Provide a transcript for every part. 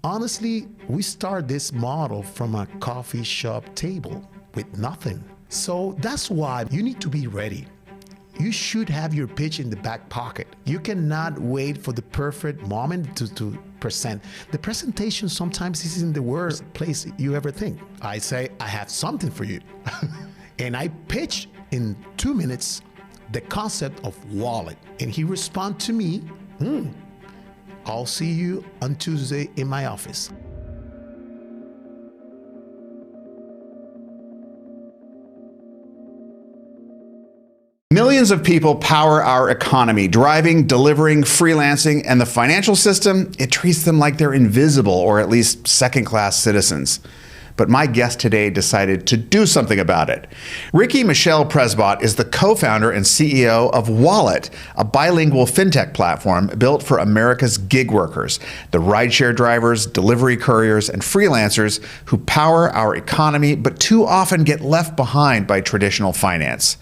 Honestly, we start this model from a coffee shop table with nothing. So that's why you need to be ready. You should have your pitch in the back pocket. You cannot wait for the perfect moment to present. The presentation sometimes is in the worst place you ever think. I say, I have something for you. And I pitch in 2 minutes the concept of wallet. And he responds to me, I'll see you on Tuesday in my office. Millions of people power our economy, driving, delivering, freelancing, and the financial system, it treats them like they're invisible or at least second-class citizens. But my guest today decided to do something about it. Michel Presbot is the co-founder and CEO of Ualett, a bilingual fintech platform built for America's gig workers, the rideshare drivers, delivery couriers, and freelancers who power our economy but too often get left behind by traditional finance.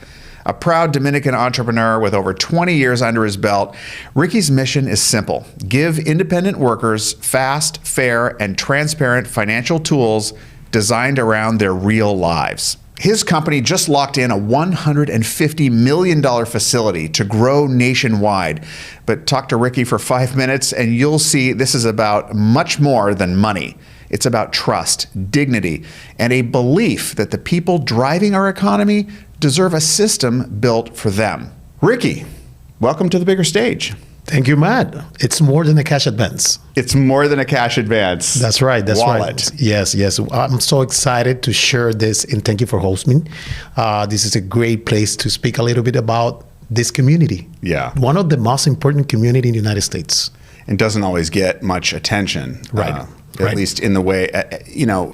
A proud Dominican entrepreneur with over 20 years under his belt, Ricky's mission is simple: give independent workers fast, fair, and transparent financial tools designed around their real lives. His company just locked in a $150 million facility to grow nationwide. But talk to Ricky for 5 minutes and you'll see this is about much more than money. It's about trust, dignity, and a belief that the people driving our economy deserve a system built for them. Ricky, welcome to the bigger stage. Thank you, Matt. It's more than a cash advance. It's more than a cash advance. That's right. That's Wallet. right. Yes. I'm so excited to share this, and thank you for hosting me. This is a great place to speak a little bit about this community. Yeah. One of the most important community in the United States. And doesn't always get much attention. Right. At least in the way,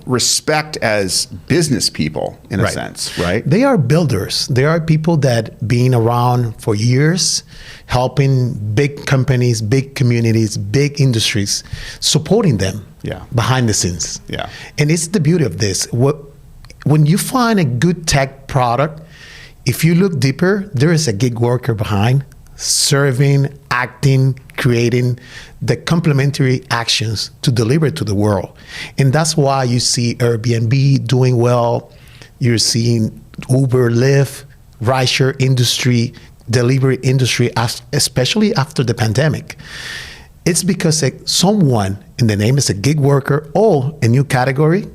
respect as business people, in a sense, right? They are builders. They are people that been around for years, helping big companies, big communities, big industries, supporting them behind the scenes. Yeah. And it's the beauty of this. When you find a good tech product, if you look deeper, there is a gig worker behind, serving, acting, creating the complementary actions to deliver to the world. And that's why you see Airbnb doing well. You're seeing Uber, Lyft, rideshare industry, delivery industry, especially after the pandemic. It's because someone, in the name is a gig worker, or a new category,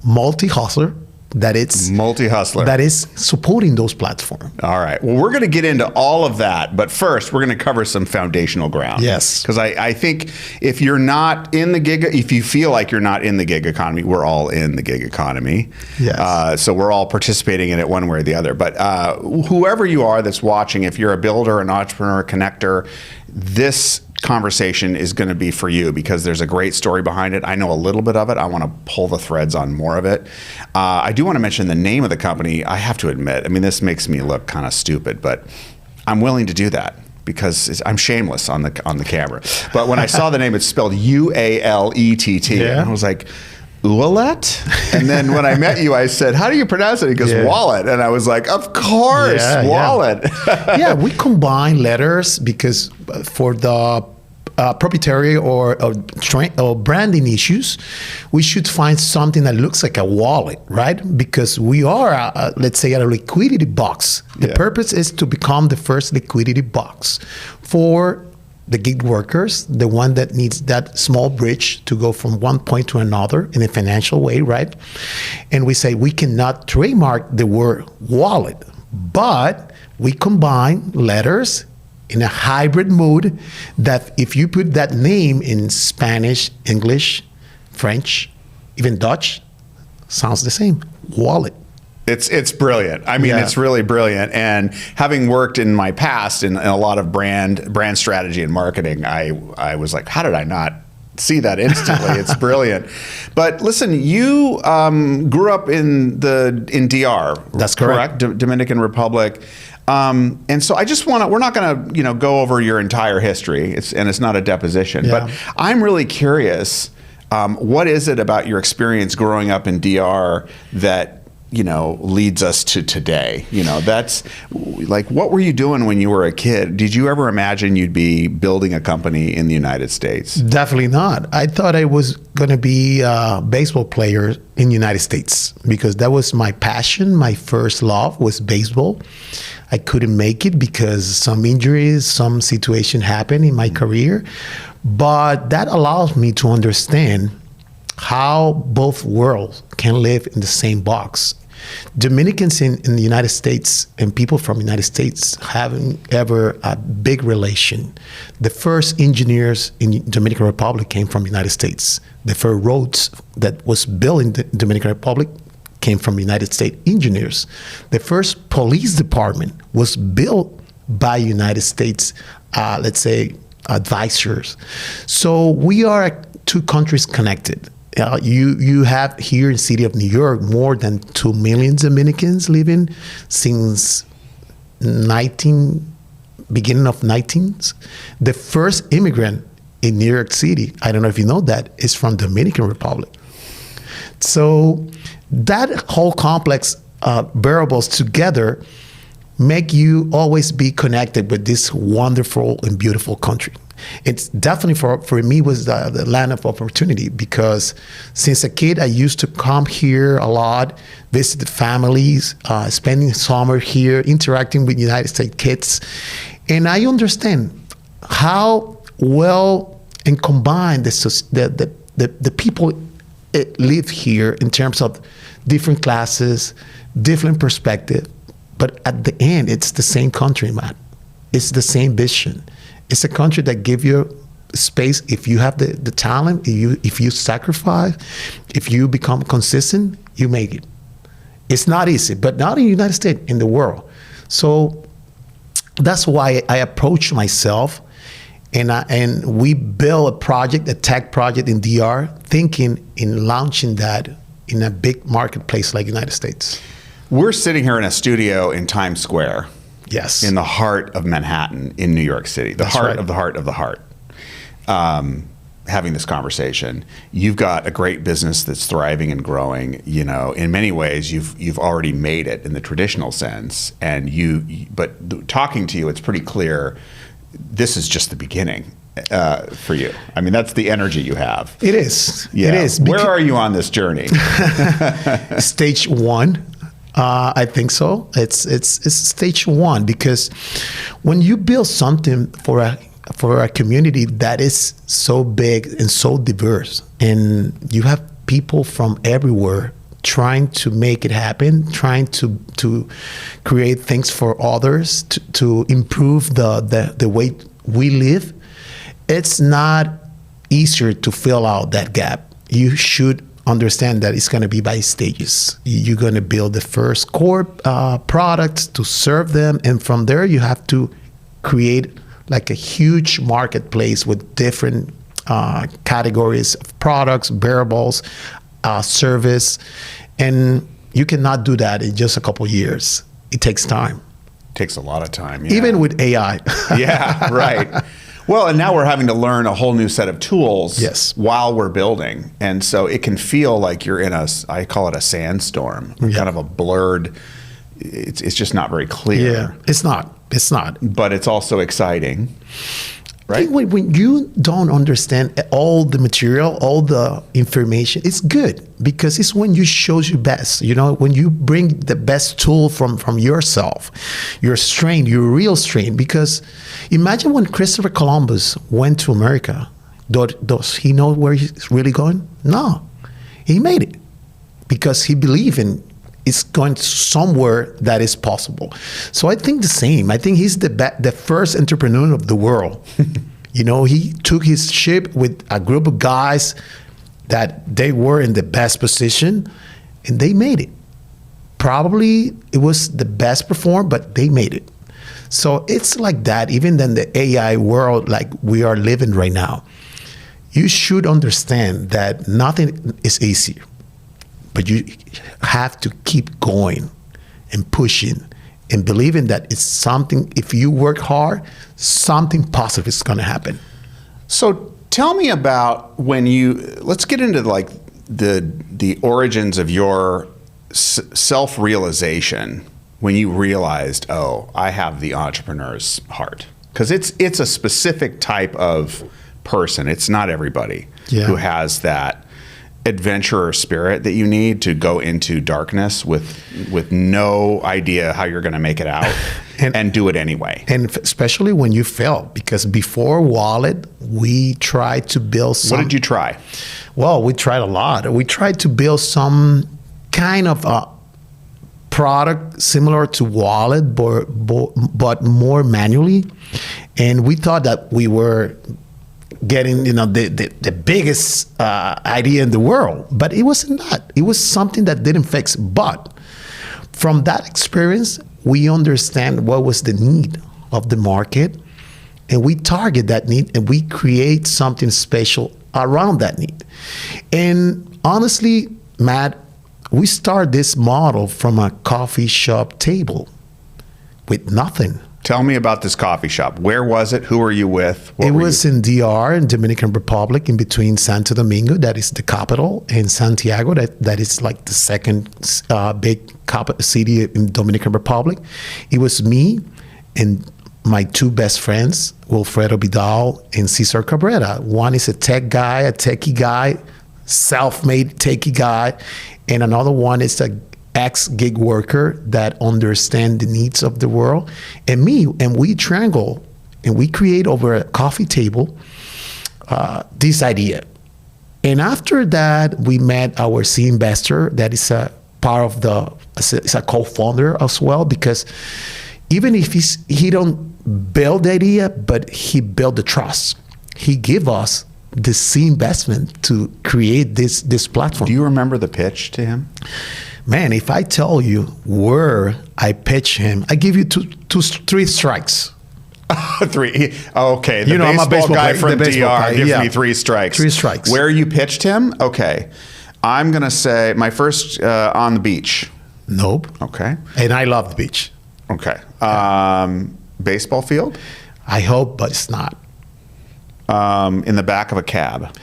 multi-hustler, that is supporting those platforms. All right. Well, we're going to get into all of that, but first we're going to cover some foundational ground. Yes. Because I think if you're not in the gig, if you feel like you're not in the gig economy, we're all in the gig economy. Yes. So we're all participating in it one way or the other. But whoever you are that's watching, if you're a builder, an entrepreneur, a connector, this conversation is going to be for you because there's a great story behind it. I know a little bit of it. I want to pull the threads on more of it. I do want to mention the name of the company. I have to admit, this makes me look kind of stupid, but I'm willing to do that because I'm shameless on the camera. But when I saw the name, it's spelled Ualett, and I was like, Ualett? And then when I met you, I said, how do you pronounce it? He goes, Wallet. And I was like, of course, Wallet. Yeah, we combine letters because for the proprietary or branding issues, we should find something that looks like a wallet, right? Because we are, let's say, a liquidity box. The purpose is to become the first liquidity box for the gig workers, the one that needs that small bridge to go from one point to another in a financial way, right? And we say we cannot trademark the word wallet, but we combine letters in a hybrid mode that if you put that name in Spanish, English, French, even Dutch, sounds the same, Wallet. It's brilliant. It's really brilliant. And having worked in my past in a lot of brand strategy and marketing, I was like, how did I not see that instantly? It's brilliant. But listen, you grew up in DR. That's correct. Dominican Republic. And so I just we're not going to go over your entire history. It's not a deposition. But I'm really curious, what is it about your experience growing up in DR that leads us to today. That's like, what were you doing when you were a kid? Did you ever imagine you'd be building a company in the United States? Definitely not. I thought I was going to be a baseball player in the United States because that was my passion. My first love was baseball. I couldn't make it because some injuries, some situation happened in my career. But that allows me to understand how both worlds can live in the same box. Dominicans in the United States and people from the United States haven't ever a big relation. The first engineers in the Dominican Republic came from the United States. The first roads that was built in the Dominican Republic came from United States engineers. The first police department was built by United States, let's say, advisors. So we are two countries connected. You have here in the city of New York more than 2 million Dominicans living since beginning of 19th. The first immigrant in New York City, I don't know if you know that, is from Dominican Republic. So that whole complex variables together make you always be connected with this wonderful and beautiful country. It's definitely for me was the land of opportunity because since a kid I used to come here a lot, visit the families, spending summer here, interacting with United States kids, and I understand how well and combined the people live here in terms of different classes, different perspective, but at the end it's the same country, man. It's the same vision. It's a country that gives you space if you have the talent, if you sacrifice, if you become consistent, you make it. It's not easy, but not in the United States, in the world. So that's why I approach myself and we build a project, a tech project in DR, thinking in launching that in a big marketplace like United States. We're sitting here in a studio in Times Square. Yes. In the heart of Manhattan in New York City, the heart of the heart of the heart. Having this conversation, you've got a great business that's thriving and growing. In many ways, you've already made it in the traditional sense, but talking to you, it's pretty clear this is just the beginning for you. I mean, that's the energy you have. It is. Yeah. It is. Where are you on this journey? Stage one. I think so. It's stage one because when you build something for a community that is so big and so diverse, and you have people from everywhere trying to make it happen, trying to create things for others, to improve the way we live, it's not easier to fill out that gap. You should understand that it's going to be by stages. You're going to build the first core products to serve them, and from there you have to create like a huge marketplace with different categories of products, variables, service, and you cannot do that in just a couple of years. It takes time. It takes a lot of time. Yeah. Even with AI. Yeah, right. Well, and now we're having to learn a whole new set of tools while we're building. And so it can feel like you're in I call it a sandstorm, kind of a blurred, it's just not very clear. Yeah, it's not. But it's also exciting, right? When you don't understand all the material, all the information, it's good because it's when you show your best. When you bring the best tool from yourself, your strength, your real strength. Because imagine when Christopher Columbus went to America, does he know where he's really going? No, he made it because he believed in it's going somewhere that is possible. So I think the same. I think he's the first entrepreneur of the world. He took his ship with a group of guys that they were in the best position, and they made it. Probably it was the best performed, but they made it. So it's like that, even in the AI world like we are living right now. You should understand that nothing is easy, but you have to keep going and pushing and believing that it's something, if you work hard, something positive is going to happen. So tell me about let's get into like the origins of your self-realization when you realized, oh, I have the entrepreneur's heart? Because it's a specific type of person. It's not everybody who has that adventurer spirit that you need to go into darkness with no idea how you're going to make it out and do it anyway. And especially when you fail, because before Ualett, we tried to build some... What did you try? Well, we tried a lot. We tried to build some kind of a product similar to Ualett, but more manually. And we thought that we were getting, the biggest idea in the world, but it was not. It was something that didn't fix. But from that experience, we understand what was the need of the market, and we target that need, and we create something special around that need. And honestly, Matt, we start this model from a coffee shop table with nothing. Tell me about this coffee shop. Where was it? Who were you with? It was in DR, in Dominican Republic, in between Santo Domingo, that is the capital, and Santiago, that is like the second big city in Dominican Republic. It was me and my two best friends, Wilfredo Vidal and Cesar Cabrera. One is a techie guy, self-made techie guy, and another one is a ex-gig worker that understand the needs of the world, and me, and we triangle and we create over a coffee table this idea. And after that, we met our seed investor that is a part of is a co-founder as well, because even if he don't build the idea, but he built the trust. He give us the seed investment to create this platform. Do you remember the pitch to him? Man, if I tell you where I pitch him, I give you three strikes. Three. Okay. The I'm a baseball guy player, from DR gives me 3 strikes. 3 strikes. Where you pitched him? Okay. I'm going to say my first on the beach. Nope. Okay. And I love the beach. Okay. Baseball field? I hope, but it's not. In the back of a cab.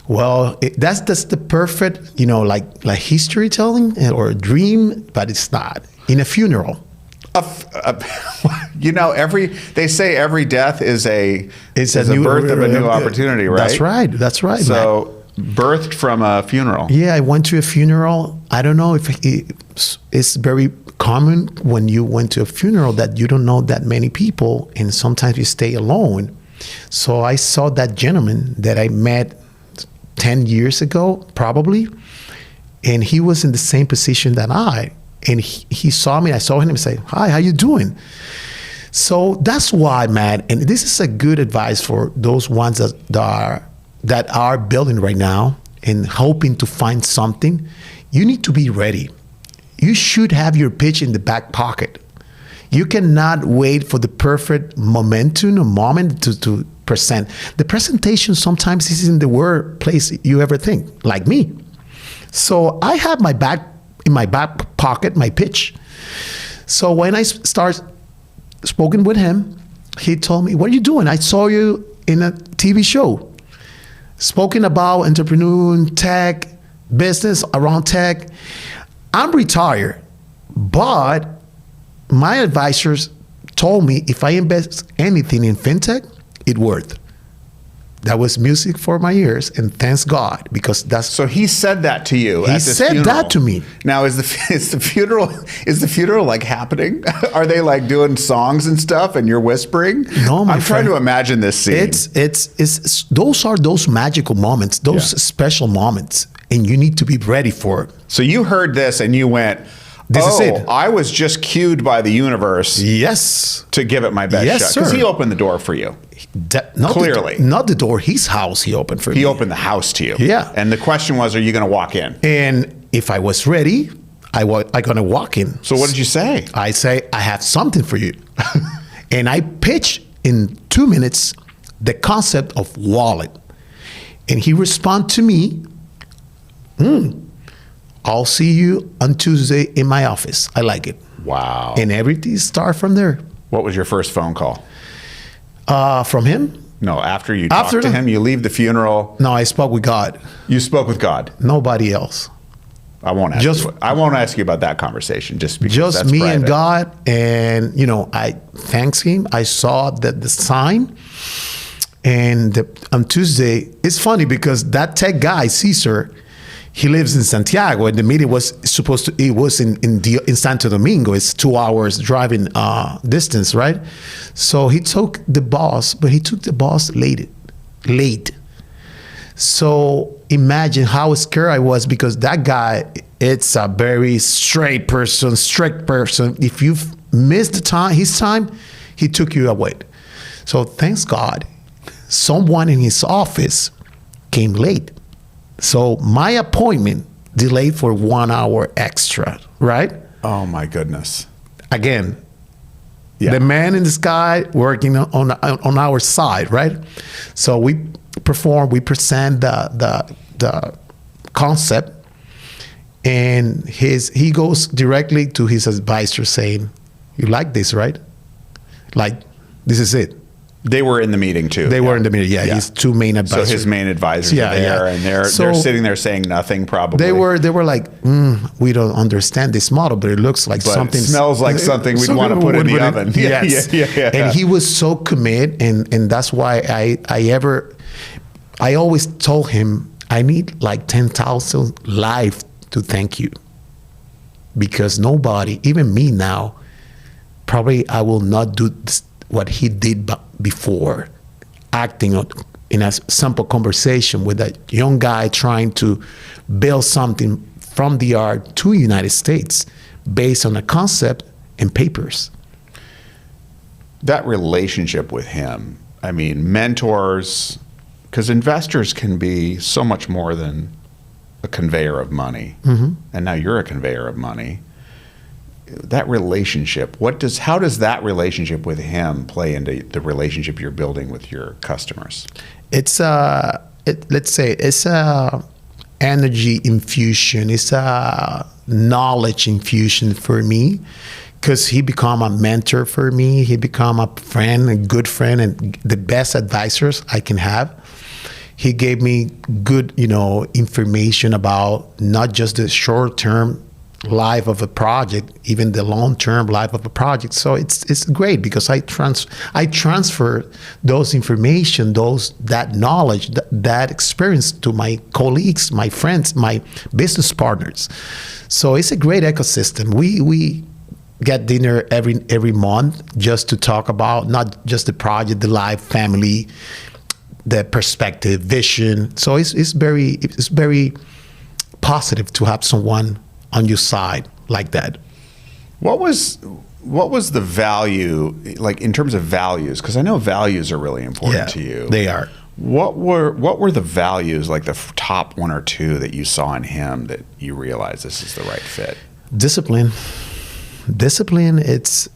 Well, that's the perfect, like history telling or a dream, but it's not. In a funeral. They say every death is a birth of a new opportunity, right? That's right. So birthed from a funeral. Yeah, I went to a funeral. I don't know if it's very common when you went to a funeral that you don't know that many people, and sometimes you stay alone. So I saw that gentleman that I met 10 years ago, probably, and he was in the same position that and he saw me. I saw him and say, "Hi, how you doing?" So that's why, Matt, and this is a good advice for those ones that are building right now and hoping to find something. You need to be ready. You should have your pitch in the back pocket. You cannot wait for the perfect momentum or moment to present. The presentation sometimes is in the worst place you ever think, like me. So I have in my back pocket, my pitch. So when I start spoken with him, he told me, "What are you doing? I saw you in a TV show, spoken about entrepreneur, tech, business around tech. I'm retired, but my advisors told me if I invest anything in fintech, it worth." That was music for my ears, and thanks God, because that's. So he said that to you. He said that to me. Now, is the funeral like happening? Are they like doing songs and stuff, and you're whispering? No, my I'm trying to imagine this scene. It's those are those magical moments, those special moments, and you need to be ready for it. So you heard this and you went, "This is it. I was just cued by the universe." Yes. To give it my best shot. Sir. Because he opened the door for you. Clearly. Not the door, his house he opened for me. He opened the house to you. Yeah. And the question was, are you going to walk in? And if I was ready, I going to walk in. So what did you say? I say, "I have something for you." And I pitch in 2 minutes the concept of Ualett. And he responded to me, "I'll see you on Tuesday in my office. I like it." Wow. And everything started from there. What was your first phone call? From him? No, after you talked to him, you leave the funeral. No, I spoke with God. You spoke with God? Nobody else. I won't ask you about that conversation just because just that's me private. and God. And, I thanks him. I saw the sign. And on Tuesday, it's funny because that tech guy, Caesar, he lives in Santiago, and the meeting was in Santo Domingo. It's 2 hours driving distance, right? So he took the bus, but he took the bus late. So imagine how scared I was, because that guy, it's a very strict person. If you missed his time, he took you away. So thanks God, someone in his office came late. So my appointment delayed for 1 hour extra, right? Oh my goodness. Again, Yeah. the man in the sky working on our side, right? So we present the concept, and he goes directly to his advisor saying, "You like this, right? Like, this is it." They were in the meeting too. They were in the meeting, yeah. His two main advisors. So his main advisors are there, and they're sitting there saying nothing probably. They were like, we don't understand this model, but it looks like something. It smells like something we'd want to put in the oven. Yes. Yeah. And he was so committed, and that's why I always told him, I need like 10,000 lives to thank you. Because nobody, even me now, probably I will not do this, what he did before, acting in a simple conversation with a young guy trying to build something from the art to the United States based on a concept and papers. That relationship with him, I mean, mentors, because investors can be so much more than a conveyor of money. Mm-hmm. And now you're a conveyor of money. That relationship, how does that relationship with him play into the relationship you're building with your customers? It's let's say it's a energy infusion. It's a knowledge infusion for me, because he become a mentor for me. He become a friend, a good friend, and the best advisors I can have. He gave me good, information about not just the short-term life of a project, even the long-term life of a project. So it's great, because I transfer those information, that knowledge, that experience to my colleagues, my friends, my business partners. So it's a great ecosystem. We get dinner every month just to talk about not just the project, the life, family, the perspective, vision. So it's very positive to have someone on your side like that. What was the value, like in terms of values? Because I know values are really important to you. They are. What were the values, like the top one or two that you saw in him that you realized this is the right fit? Discipline. It's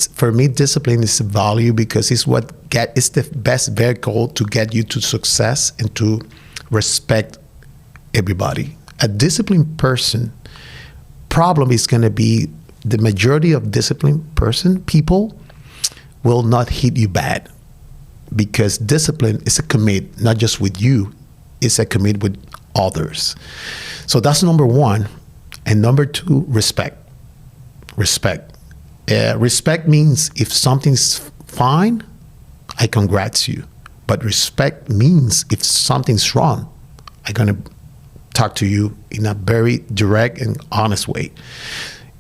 for me, discipline is a value, because it's it's the best vehicle to get you to success and to respect everybody. A disciplined person, problem is going to be the majority of disciplined people will not hit you bad, because discipline is a commit, not just with you, it's a commit with others. So that's number one. And number two, respect. Respect means if something's fine, I congrats you. But respect means if something's wrong, I'm going to talk to you in a very direct and honest way.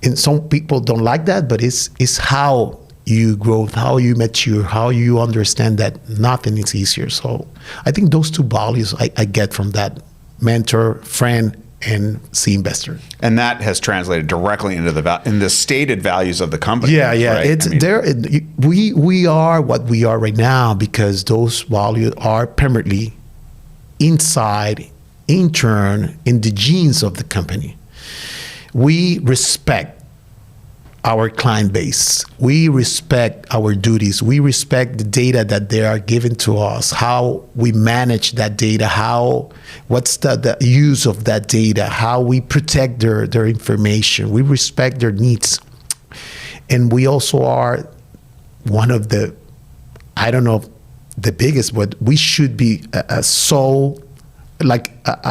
And some people don't like that, but it's how you grow, how you mature, how you understand that nothing is easier. So I think those two values I get from that mentor, friend, and C investor. And that has translated directly into the stated values of the company. Yeah. Right? We are what we are right now because those values are permanently inside, intern, in the genes of the company. We respect our client base. We respect our duties. We respect the data that they are giving to us, how we manage that data, what's the use of that data, how we protect their information. We respect their needs. And we also are one of the, I don't know the biggest, but we should be a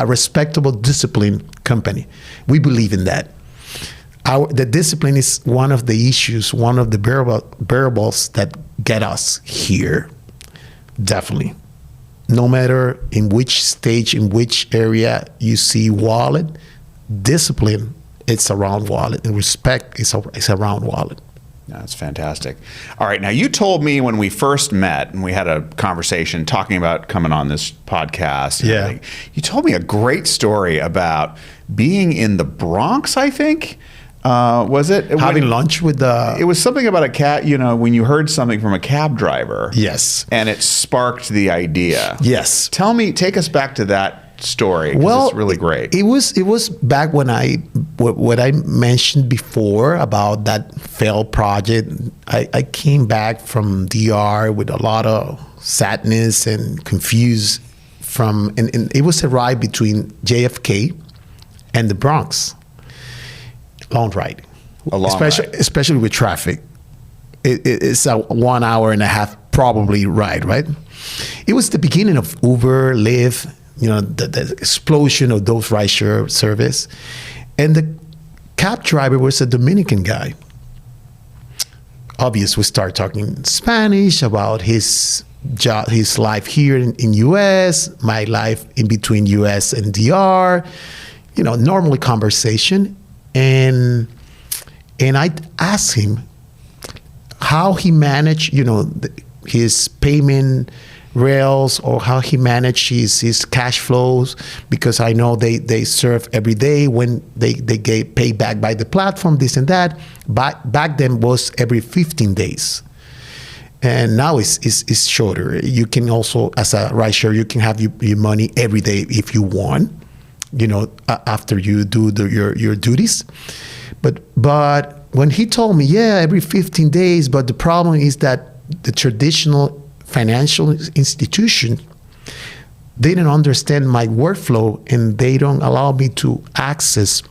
respectable, disciplined company. We believe in that. The discipline is one of the issues, one of the variables that get us here. Definitely. No matter in which stage, in which area you see Ualett, discipline, it's around Ualett, and respect is around Ualett. That's fantastic. All right. Now, you told me when we first met and we had a conversation talking about coming on this podcast. And everything, you told me a great story about being in the Bronx, I think. Was it? Having lunch with the... It was something about a cat, when you heard something from a cab driver. Yes. And it sparked the idea. Yes. Take us back to that story. Well, it's really great. It was back when what I mentioned before about that failed project. I came back from DR with a lot of sadness and confused and it was a ride between JFK and the Bronx. Long ride. Especially with traffic. It's a 1 hour and a half probably ride, right? It was the beginning of Uber, Lyft, the explosion of those rideshare service. And the cab driver was a Dominican guy. Obviously, we start talking Spanish about his job, his life here in US, my life in between US and DR, normal conversation. And I asked him how he managed, his payment rails, or how he managed his cash flows, because I know they serve every day when they get paid back by the platform, this and that. Back then was every 15 days. And now it's shorter. You can also, as a rideshare, you can have your money every day if you want, after you do your duties. But when he told me, every 15 days, but the problem is that the traditional financial institution, they don't understand my workflow, and they don't allow me to access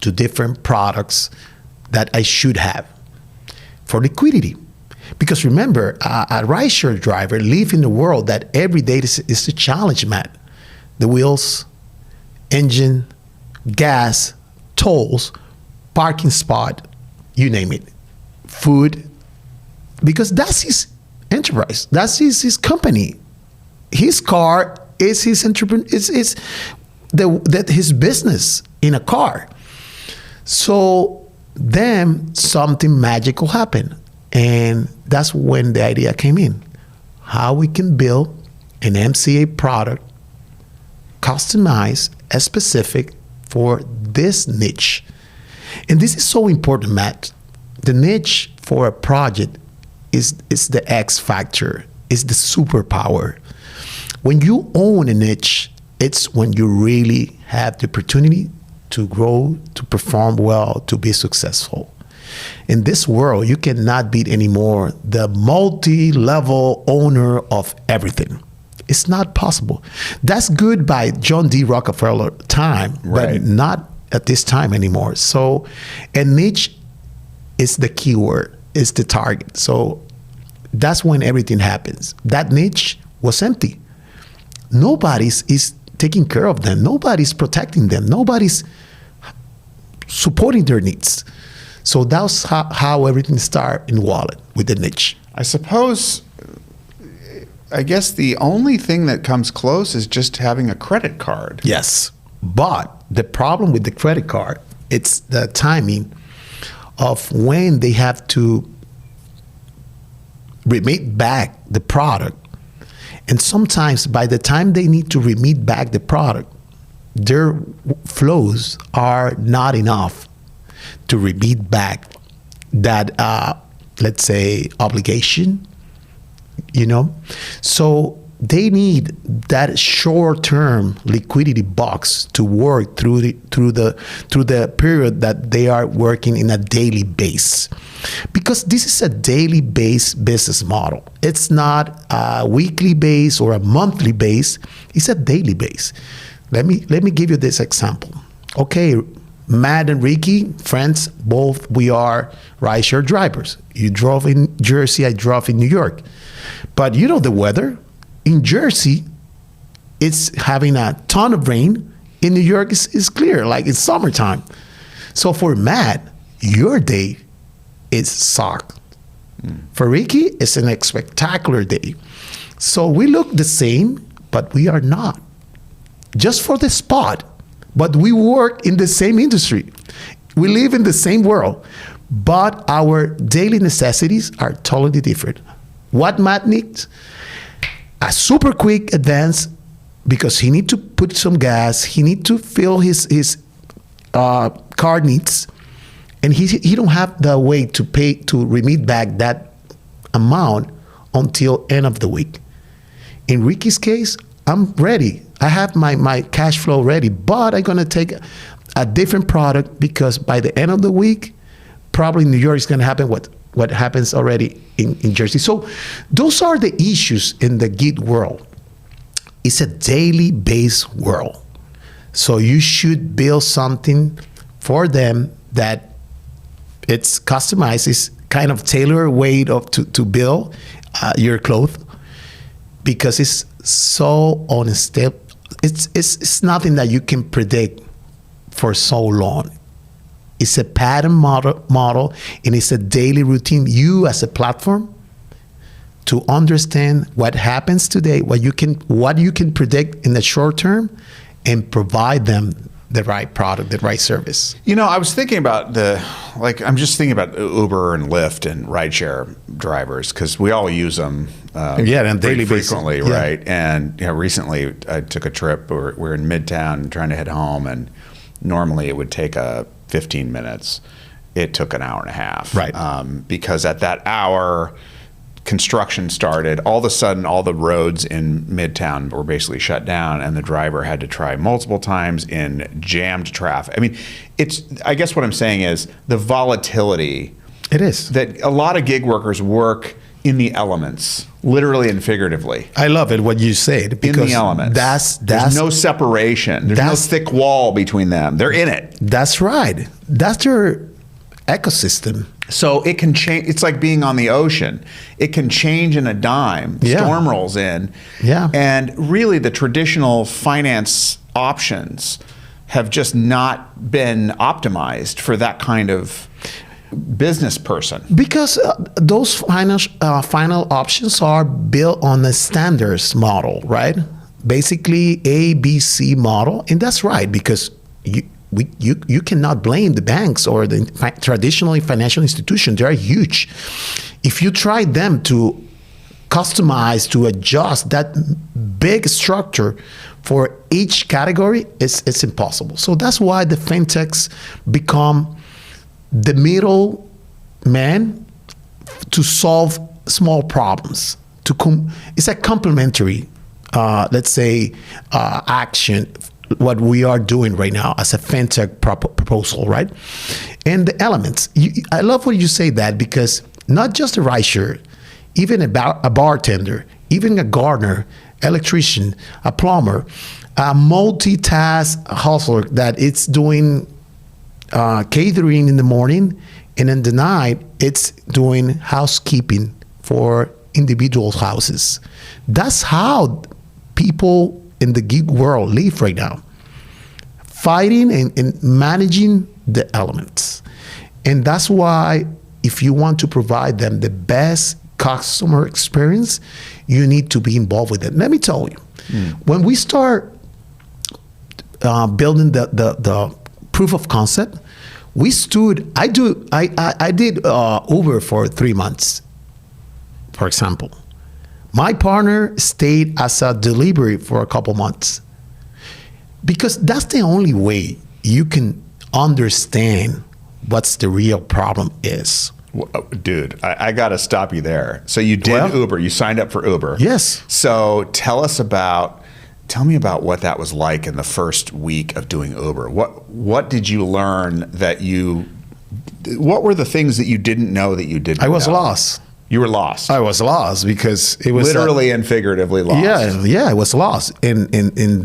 to different products that I should have for liquidity. Because remember, a rideshare driver live in a world that every day is a challenge, Matt. The wheels, engine, gas, tolls, parking spot, you name it, food, because that's his enterprise. That's his company. His car is his his business in a car. So then something magical happened, and that's when the idea came in: how we can build an MCA product, customized and specific for this niche. And this is so important, Matt. The niche for a project is the X factor, is the superpower. When you own a niche, it's when you really have the opportunity to grow, to perform well, to be successful. In this world, you cannot beat anymore the multi-level owner of everything. It's not possible. That's good by John D. Rockefeller time, right, but not at this time anymore. So a niche is the keyword, is the target. So that's when everything happens. That niche was empty. Nobody's is taking care of them. Nobody's protecting them. Nobody's supporting their needs. So that's how everything started in Ualett, with the niche. I guess the only thing that comes close is just having a credit card. Yes, but the problem with the credit card, it's the timing of when they have to remit back the product. And sometimes by the time they need to remit back the product, their flows are not enough to remit back that, let's say, obligation, So they need that short-term liquidity box to work through the period that they are working in a daily base, because this is a daily base business model. It's not a weekly base or a monthly base. It's a daily base. Let me give you this example. Okay, Matt and Ricky, friends, both we are rideshare drivers. You drove in Jersey, I drove in New York. But the weather in Jersey, it's having a ton of rain. In New York, it's clear, like it's summertime. So for Matt, your day is sucked. For Ricky, it's an spectacular day. So we look the same, but we are not. Just for the spot, but we work in the same industry. We live in the same world, but our daily necessities are totally different. What Matt needs? A super quick advance, because he need to put some gas, he need to fill his car needs, and he don't have the way to pay to remit back that amount until end of the week. In Ricky's case, I'm ready. I have my cash flow ready, but I'm gonna take a different product, because by the end of the week, probably New York is gonna happen what happens already in Jersey. So those are the issues in the gig world. It's a daily based world. So you should build something for them that it's customized, it's kind of tailored way to build your clothes, because it's so on a step. It's nothing that you can predict for so long. It's a pattern model, and it's a daily routine. You as a platform to understand what happens today, what you can predict in the short term, and provide them the right product, the right service. You know, I was thinking about I'm just thinking about Uber and Lyft and rideshare drivers, because we all use them on daily frequently, basis. right? And recently I took a trip. We're in Midtown trying to head home, and normally it would take 15 minutes. It took an hour and a half. Right. Because at that hour, construction started. All of a sudden, all the roads in Midtown were basically shut down, and the driver had to try multiple times in jammed traffic. I mean, I guess what I'm saying is the volatility. It is. That a lot of gig workers work in the elements, literally and figuratively. I love it what you said, because in the elements. There's no separation. There's no thick wall between them. They're in it. That's right. That's your ecosystem. So it can change. It's like being on the ocean. It can change in a dime. Yeah. Storm rolls in. Yeah. And really the traditional finance options have just not been optimized for that kind of business person. Because those final options are built on the standards model, right? Basically ABC model. And that's right, because you cannot blame the banks or the traditionally financial institutions. They are huge. If you try them to customize, to adjust that big structure for each category, it's impossible. So that's why the fintechs become the middle man to solve small problems. It's a complementary, let's say, action, what we are doing right now as a fintech proposal, right? And the elements. I love when you say that, because not just a rideshare, even a bartender, even a gardener, electrician, a plumber, a multitask hustler that it's doing catering in the morning, and in the night it's doing housekeeping for individual houses. That's how people in the gig world live right now, fighting and managing the elements. And that's why, if you want to provide them the best customer experience, you need to be involved with it. Let me tell you, when we start building the proof of concept, I did Uber for 3 months, for example. My partner stayed as a delivery for a couple months, because that's the only way you can understand what's the real problem is. Dude, I got to stop you there. So you did Uber, you signed up for Uber. Yes. So tell me about what that was like in the first week of doing Uber. What did you learn what were the things that you didn't know that you didn't know? I was lost. You were lost. I was lost because it was literally and figuratively lost. Yeah, I was lost. And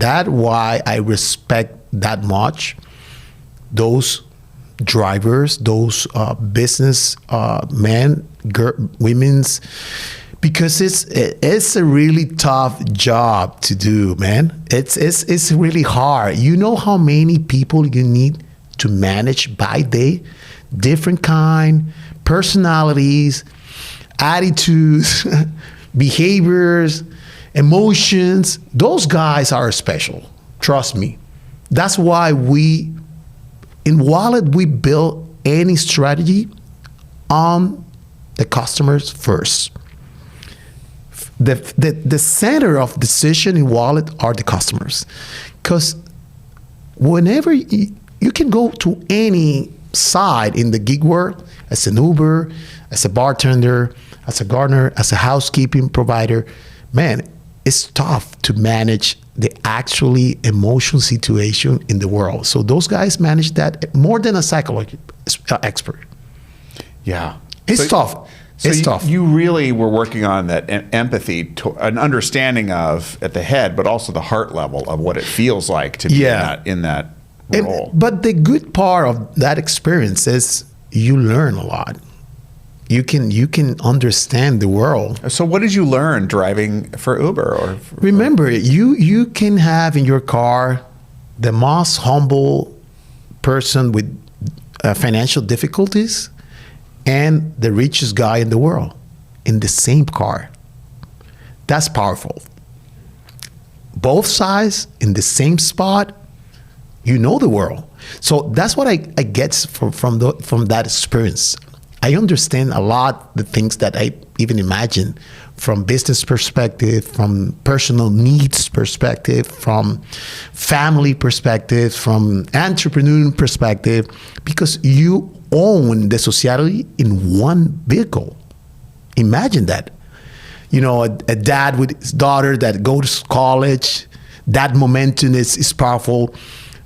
that why I respect that much those drivers, those business men, women's, Because it's a really tough job to do, man. It's really hard. You know how many people you need to manage by day? Different kind, personalities, attitudes, behaviors, emotions. Those guys are special. Trust me. That's why in Ualett, we build any strategy on the customers first. The center of decision in Ualett are the customers. Because whenever you can go to any side in the gig world, as an Uber, as a bartender, as a gardener, as a housekeeping provider, man, it's tough to manage the actually emotional situation in the world. So those guys manage that more than a psychology expert. Yeah. It's tough. It's tough. You really were working on that empathy, an understanding of at the head, but also the heart level of what it feels like to be in that role. But the good part of that experience is you learn a lot. You can understand the world. So what did you learn driving for Uber? Remember, you can have in your car the most humble person with financial difficulties and the richest guy in the world in the same car. That's powerful. Both sides in the same spot, you know the world. So that's what I get from that experience. I understand a lot the things that I even imagine from business perspective, from personal needs perspective, from family perspective, from entrepreneur perspective, because you own the society in one vehicle. Imagine that. You know, a dad with his daughter that goes to college, that momentum is powerful.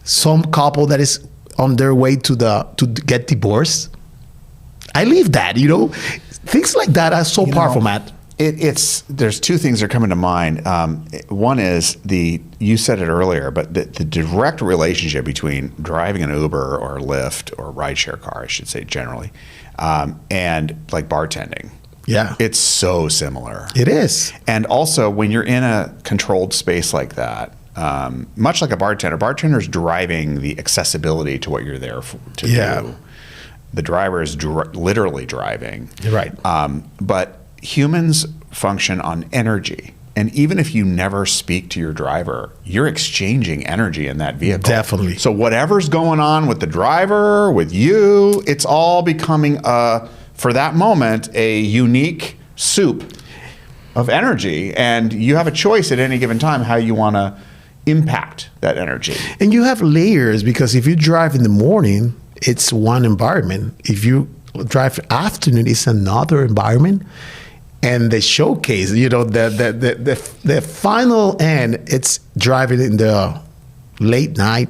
Some couple that is on their way to get divorced. I live that, you know. Things like that are so powerful, Matt. There's two things that are coming to mind. One is you said it earlier, but the direct relationship between driving an Uber or Lyft or rideshare car, I should say generally, and like bartending. Yeah. It's so similar. It is. And also when you're in a controlled space like that, much like a bartender's driving the accessibility to what you're there to do. The driver is literally driving. You're right. But humans function on energy. And even if you never speak to your driver, you're exchanging energy in that vehicle. Definitely. So whatever's going on with the driver, with you, it's all becoming, for that moment, a unique soup of energy. And you have a choice at any given time how you want to impact that energy. And you have layers, because if you drive in the morning, it's one environment. If you drive afternoon, it's another environment. And the showcase, you know, the final end, it's driving in the late night,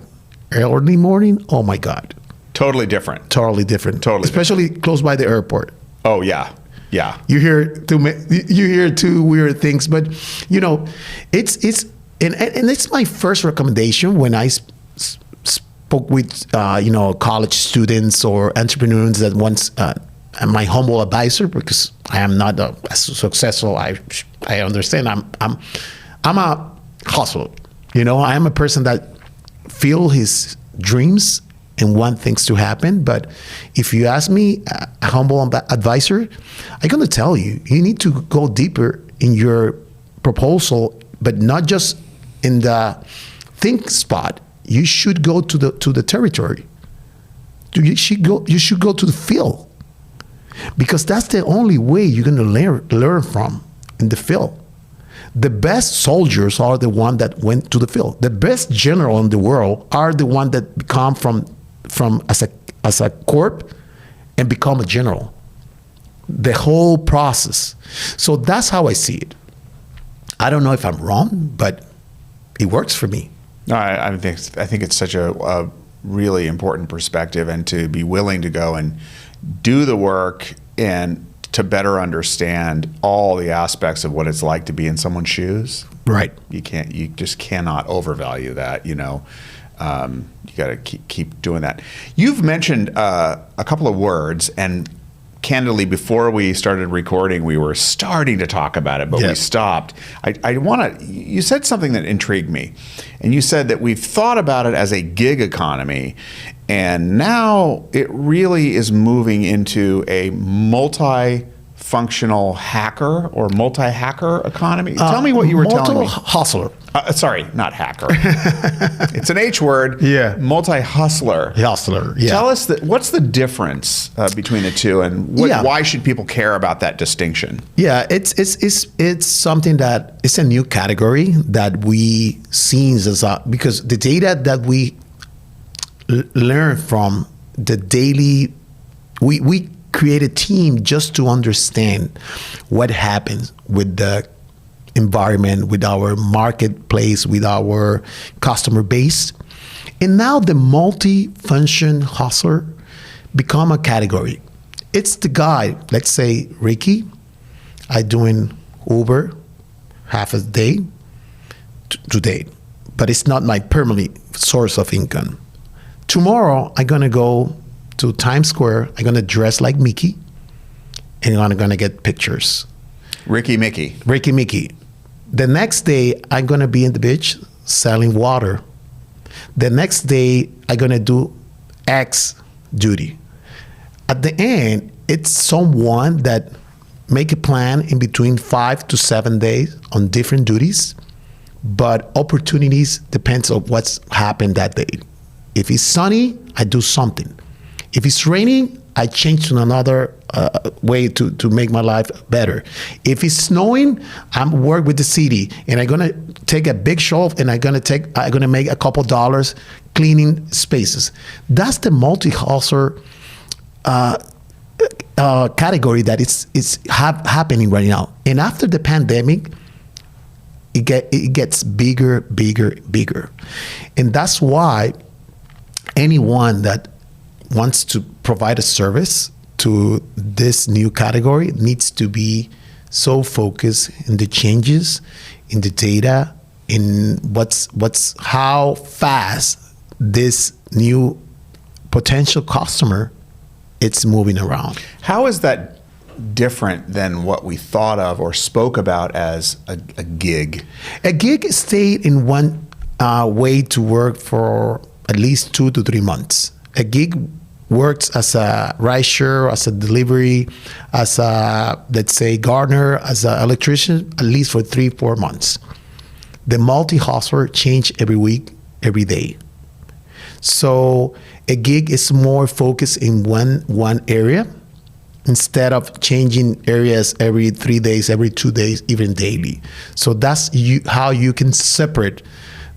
early morning. Oh my God. Totally different. Totally different. Totally Especially different. Close by the airport. Oh yeah. Yeah. You hear two weird things, but you know, it's my first recommendation when I spoke with college students or entrepreneurs that once my humble advisor, because I am not as successful. I understand. I'm a hustler. You know, I am a person that feel his dreams and want things to happen. But if you ask me, a humble advisor, I'm going to tell you, you need to go deeper in your proposal, but not just in the think spot. You should go to the territory. You should go to the field, because that's the only way you're going to learn from in the field. The best soldiers are the one that went to the field. The best general in the world are the one that come from as a corp and become a general. The whole process. So that's how I see it. I don't know if I'm wrong, but it works for me. No, I think it's such a really important perspective, and to be willing to go and do the work and to better understand all the aspects of what it's like to be in someone's shoes. Right. You just cannot overvalue that. You know, you got to keep doing that. You've mentioned a couple of words, and candidly, before we started recording, we were starting to talk about it, but we stopped. You said something that intrigued me. And you said that we've thought about it as a gig economy, and now it really is moving into a multi-functional hacker or multi-hacker economy. Tell me what you were telling me. Multi-hustler. Sorry, not hacker. It's an H word. Yeah. Multi-hustler. Hustler. Yeah. Tell us what's the difference between the two, and why should people care about that distinction? Yeah, it's something that it's a new category that we see because the data that we learn from the daily, we create a team just to understand what happens with the environment, with our marketplace, with our customer base. And now the multi-function hustler become a category. It's the guy, let's say Ricky, I doing Uber half a day today, but it's not my permanent source of income. Tomorrow, I'm gonna go to Times Square, I'm gonna dress like Mickey, and I'm gonna get pictures. Ricky Mickey. The next day, I'm gonna be in the beach selling water. The next day, I'm gonna do X duty. At the end, it's someone that make a plan in between 5 to 7 days on different duties, but opportunities depends on what's happened that day. If it's sunny, I do something. If it's raining, I change to another way to make my life better. If it's snowing, I'm work with the city, and I'm gonna take a big shelf, and I'm gonna make a couple dollars cleaning spaces. That's the multi-hustler category that it's happening right now. And after the pandemic, it gets bigger, and that's why anyone that wants to provide a service to this new category needs to be so focused in the changes, in the data, in how fast this new potential customer it's moving around. How is that different than what we thought of or spoke about as a gig? A gig stayed in one way to work for at least 2 to 3 months. A gig works as a rideshare, as a delivery, as a, let's say, gardener, as an electrician, at least for 3-4 months. The multi-hustler change every week, every day. So a gig is more focused in one area instead of changing areas every 3 days, every 2 days, even daily. So that's how you can separate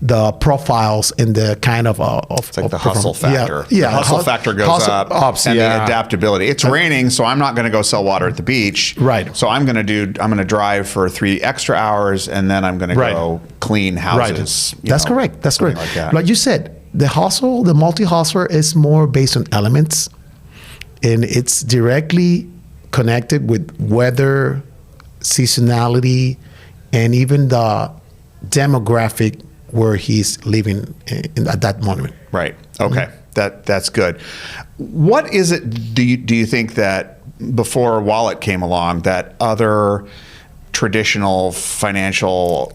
the profiles and the kind of it's like the hustle factor. Yeah, the hustle factor goes up, and the adaptability. It's raining, so I'm not going to go sell water at the beach. Right. So I'm going to drive for 3 extra hours, and then I'm going to go clean houses. Right. That's correct. That's correct. Like that. Like you said, the multi-hustler is more based on elements, and it's directly connected with weather, seasonality, and even the demographic where he's living at that moment. Right. Okay. Mm-hmm. That's good. What is it? Do you think that before Ualett came along, that other traditional financial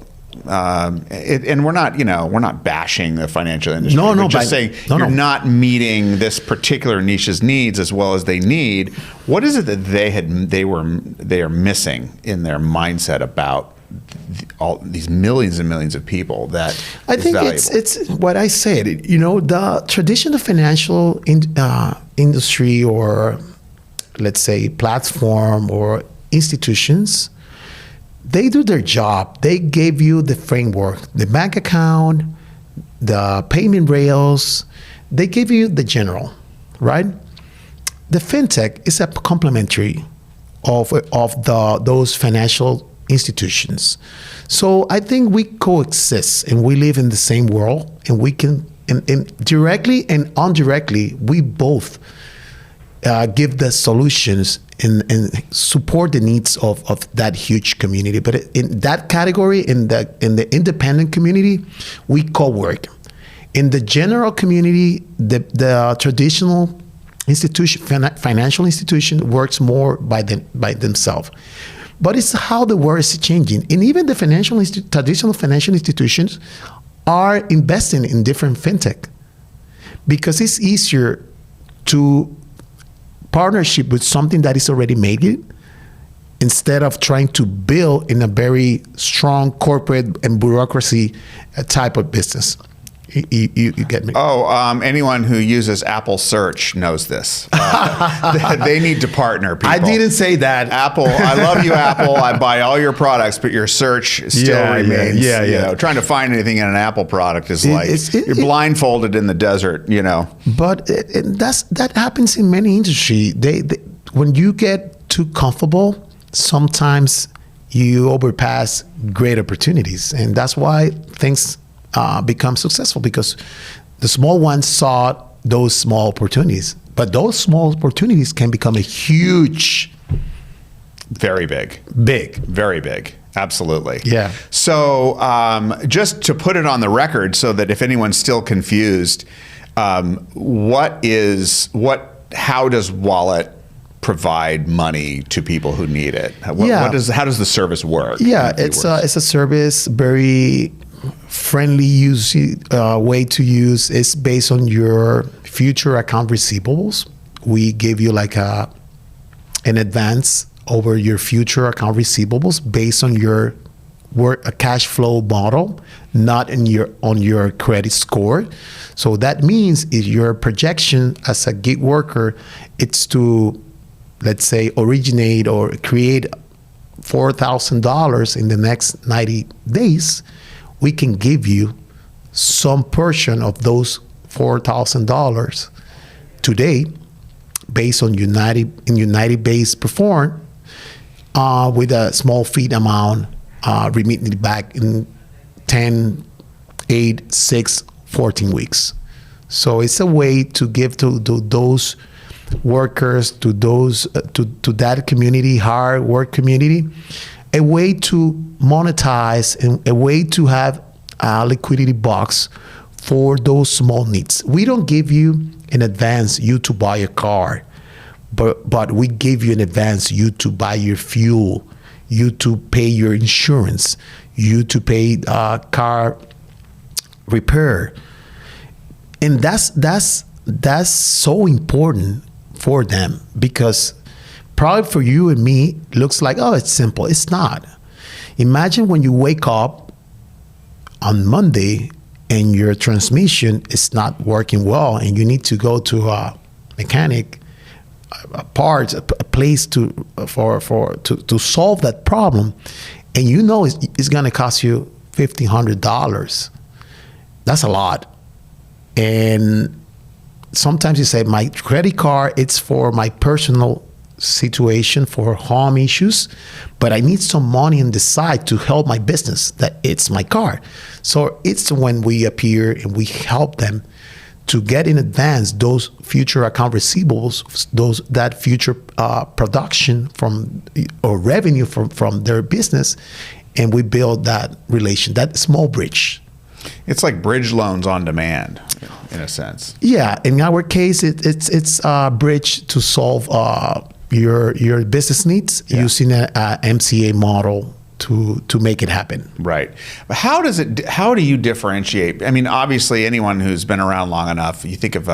and we're not bashing the financial industry. No, we're just saying you're not meeting this particular niche's needs as well as they need. What is it that they are missing in their mindset about all these millions and millions of people that I think valuable? It's what I said. The traditional financial industry, or let's say platform or institutions, they do their job. They gave you the framework, the bank account, the payment rails. They give you the general, right? The fintech is a complementary of those financial institutions. So I think we coexist and we live in the same world, and we can, and directly and indirectly, we both give the solutions and support the needs of that huge community. But in that category, in the independent community, we co-work. In the general community, the traditional financial institution works more by themselves. But it's how the world is changing. And even the traditional financial institutions are investing in different fintech because it's easier to partnership with something that is already made it instead of trying to build in a very strong corporate and bureaucracy type of business. You get me? Anyone who uses Apple Search knows this. They need to partner, people. I didn't say that. Apple, I love you, Apple. I buy all your products, but your search still remains. Yeah. You know, trying to find anything in an Apple product is like you're blindfolded in the desert. You know. But that happens in many industries. They when you get too comfortable, sometimes you overpass great opportunities, and that's why things become successful, because the small ones saw those small opportunities, but those small opportunities can become a huge, very big, very big. Absolutely. Yeah. So just to put it on the record so that if anyone's still confused, how does Ualett provide money to people who need it? How does the service work? Yeah, it's a service, very friendly way to use. It's based on your future account receivables. We give you like an advance over your future account receivables based on your cash flow model, not on your credit score. So that means if your projection as a gig worker, it's to, let's say, originate or create $4,000 in the next 90 days, we can give you some portion of those $4,000 today based on your 90 days performed with a small fee amount remitting it back in 10, 8, 6, 14 weeks. So it's a way to give to those workers, to that community, hard work community, a way to monetize and a way to have a liquidity box for those small needs. We don't give you in advance you to buy a car, but we give you in advance you to buy your fuel, you to pay your insurance, you to pay car repair. And that's so important for them, because probably for you and me, it looks like, oh, it's simple. It's not. Imagine when you wake up on Monday and your transmission is not working well and you need to go to a mechanic, a place to solve that problem, and you know it's going to cost you $1,500. That's a lot. And sometimes you say, my credit card, it's for my personal situation, for home issues, but I need some money on the side to help my business. That it's my car. So it's when we appear and we help them to get in advance those future account receivables, that future production from or revenue from their business, and we build that relation, that small bridge. It's like bridge loans on demand, in a sense. Yeah, in our case, it's a bridge to solve your business needs using a MCA model to make it happen. Right. But how do you differentiate? I mean, obviously, anyone who's been around long enough, you think of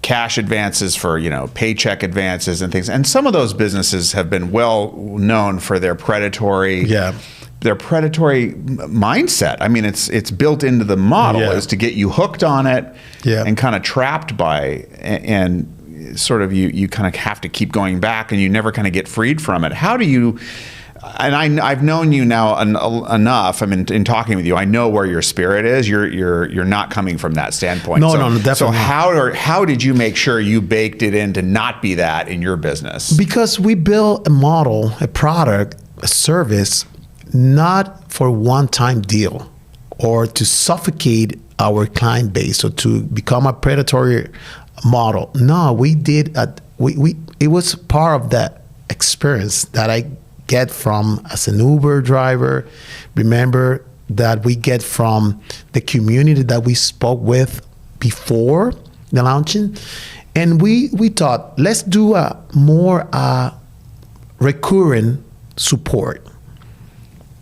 cash advances for, paycheck advances and things. And some of those businesses have been well known for their predatory mindset. I mean, it's built into the model is to get you hooked on it and kind of trapped by, and sort of you kind of have to keep going back and you never kind of get freed from it. How do you, and I've known you now enough, I mean, in talking with you, I know where your spirit is. You're not coming from that standpoint. No, definitely. So how did you make sure you baked it in to not be that in your business? Because we built a model, a product, a service, not for one-time deal or to suffocate our client base or to become a predatory model. No, we did. It was part of that experience that I get from as an Uber driver. Remember that we get from the community that we spoke with before the launching, And we thought, let's do a more recurring support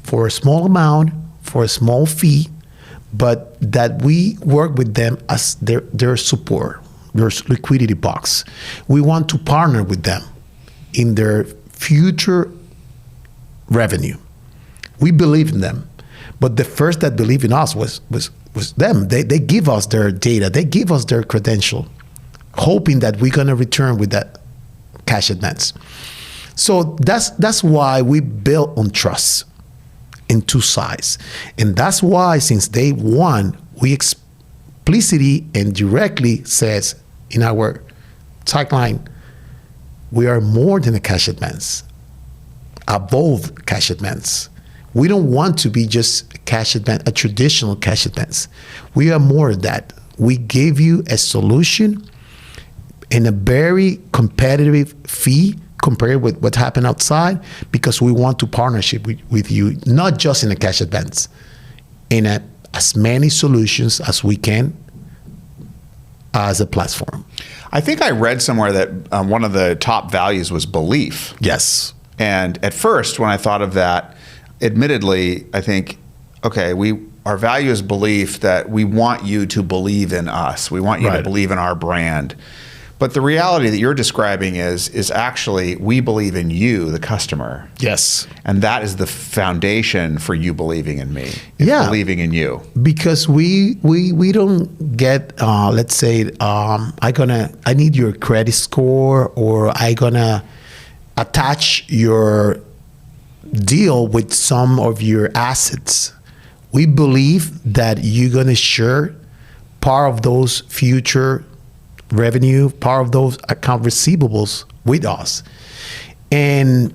for a small amount, for a small fee, but that we work with them as their support, their liquidity box. We want to partner with them in their future revenue. We believe in them, but the first that believed in us was them. They give us their data, they give us their credential, hoping that we're gonna return with that cash advance. So that's why we built on trust in two sides. And that's why since day one, we explicitly and directly says in our tagline, we are more than a cash advance, above cash advance. We don't want to be just cash advance, a traditional cash advance. We are more than that. We gave you a solution in a very competitive fee compared with what happened outside, because we want to partnership with you, not just in a cash advance, in as many solutions as we can as a platform. I think I read somewhere that one of the top values was belief. Yes. And at first, when I thought of that, admittedly, I think, okay, our value is belief, that we want you to believe in us. We want you to believe in our brand. But the reality that you're describing is actually we believe in you, the customer. Yes. And that is the foundation for you believing in me. Believing in you. Because we don't get, let's say, I need your credit score, or I gonna attach your deal with some of your assets. We believe that you're gonna share part of those future revenue, part of those account receivables with us. And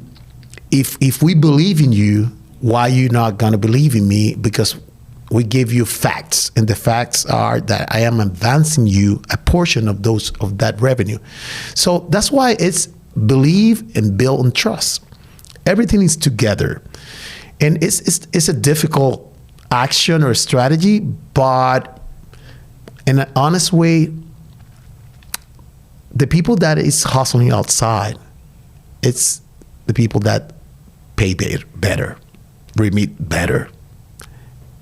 if we believe in you, why you not gonna believe in me? Because we give you facts, and the facts are that I am advancing you a portion of that revenue. So that's why it's believe and build on trust. Everything is together, and it's a difficult action or strategy, but in an honest way, the people that is hustling outside, it's the people that pay better, remit better.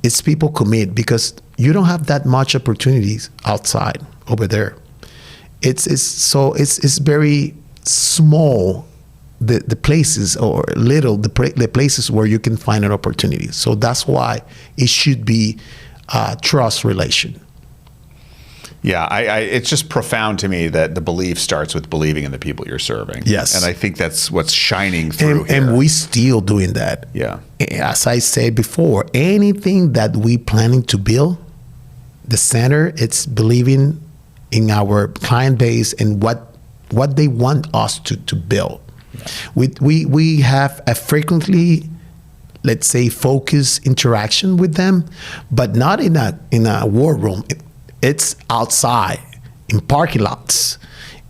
It's people commit, because you don't have that much opportunities outside over there. It's very small, the places, or little the places where you can find an opportunity. So that's why it should be a trust relation. Yeah, it's just profound to me that the belief starts with believing in the people you're serving. Yes. And I think that's what's shining through here. And we still doing that. Yeah. As I said before, anything that we planning to build, the center, it's believing in our client base and what they want us to build. Yeah. We have a frequently, let's say, focused interaction with them, but not in a war room. It's outside, in parking lots,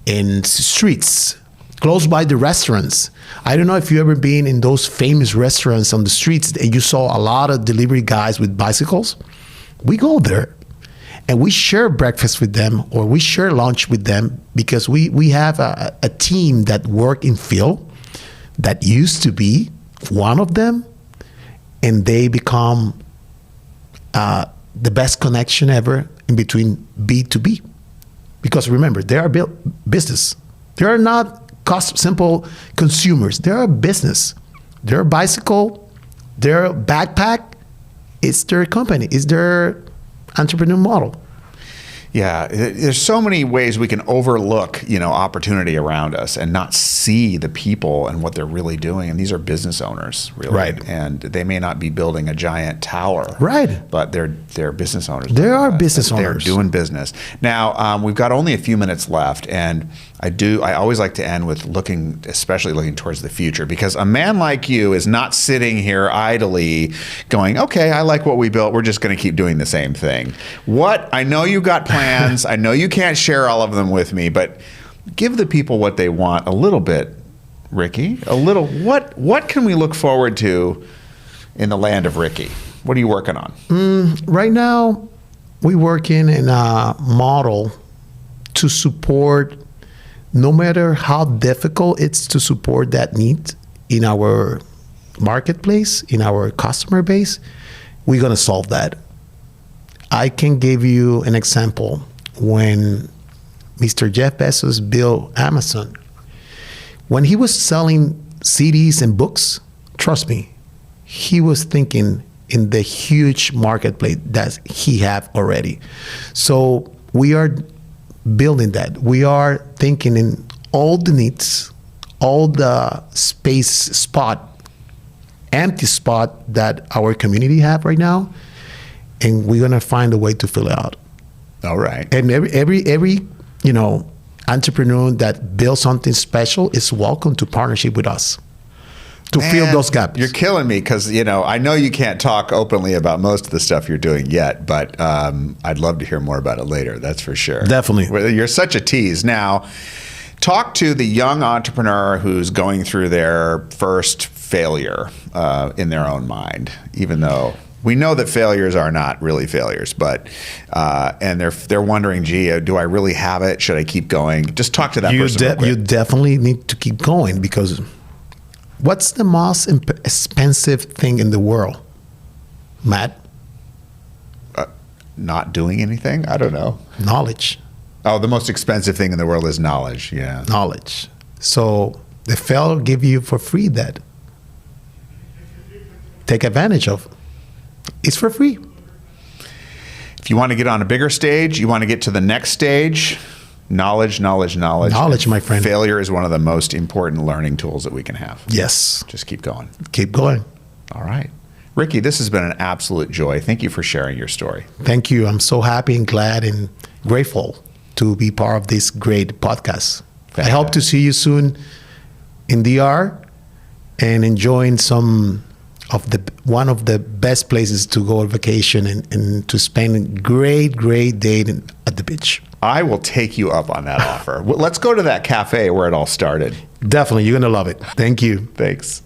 in streets, close by the restaurants. I don't know if you've ever been in those famous restaurants on the streets and you saw a lot of delivery guys with bicycles. We go there and we share breakfast with them, or we share lunch with them, because we have a team that work in field that used to be one of them, and they become the best connection ever in between B2B. Because remember, they are business. They are not simple consumers. They are business. Their bicycle, their backpack, it's their company, it's their entrepreneur model. Yeah, there's so many ways we can overlook, opportunity around us and not see the people and what they're really doing. And these are business owners, really. Right. And they may not be building a giant tower. Right. But they're business owners. They are business owners. They're doing business. Now, we've got only a few minutes left, and I always like to end with especially looking towards the future, because a man like you is not sitting here idly going, okay, I like what we built, we're just going to keep doing the same thing. I know you got plans, I know you can't share all of them with me, but give the people what they want a little bit, Ricky. What can we look forward to in the land of Ricky? What are you working on? Right now, we're working in a model to support no matter how difficult it's to support that need in our marketplace, in our customer base, we're going to solve that. I can give you an example. When Mr. Jeff Bezos built Amazon, when he was selling CDs and books, trust me, he was thinking in the huge marketplace that he have already. So we are building that. We are thinking in all the needs, all the empty spot that our community have right now, and we're gonna find a way to fill it out. All right. And every entrepreneur that builds something special is welcome to partnership with us to fill those gaps. You're killing me because, I know you can't talk openly about most of the stuff you're doing yet, but I'd love to hear more about it later. That's for sure. Definitely. You're such a tease. Now, talk to the young entrepreneur who's going through their first failure in their own mind, even though we know that failures are not really failures, but and they're wondering, gee, do I really have it? Should I keep going? Just talk to that person real quick. You definitely need to keep going, because what's the most expensive thing in the world, Matt? Not doing anything? I don't know. Knowledge. Oh, the most expensive thing in the world is knowledge. Yeah. Knowledge. So the failure give you for free that. Take advantage of. It's for free. If you want to get on a bigger stage, you want to get to the next stage, knowledge. Knowledge, my friend. Failure is one of the most important learning tools that we can have. Yes. Just keep going. Keep going. All right. Ricky, this has been an absolute joy. Thank you for sharing your story. Thank you. I'm so happy and glad and grateful to be part of this great podcast. Fantastic. I hope to see you soon in DR and enjoying one of the best places to go on vacation and to spend a great day at the beach. I will take you up on that offer. Let's go to that cafe where it all started. Definitely. You're going to love it. Thank you. Thanks.